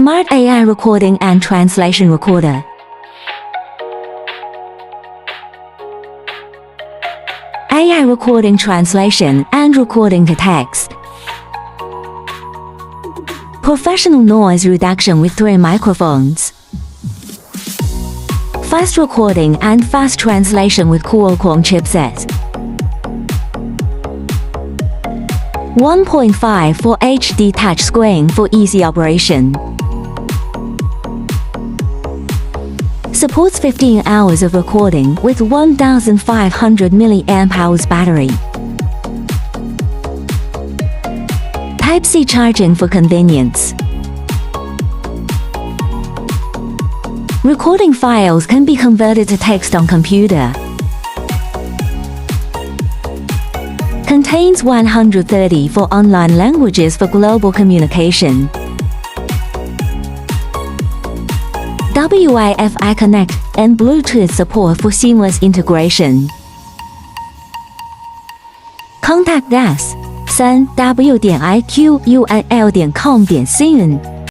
Smart AI Recording and Translation Recorder. AI recording translation and recording to text. Professional noise reduction with 3 microphones. Fast recording and fast translation with Qualcomm chipset. 1.5 Full HD touchscreen for easy operation. Supports 15 hours of recording with 1500 mAh battery. Type-C charging for convenience. Recording files can be converted to text on computer. Contains 130 for online languages for global communication. Wi-Fi connect and Bluetooth support for seamless integration. Contact us 3w.iqunl.com.cn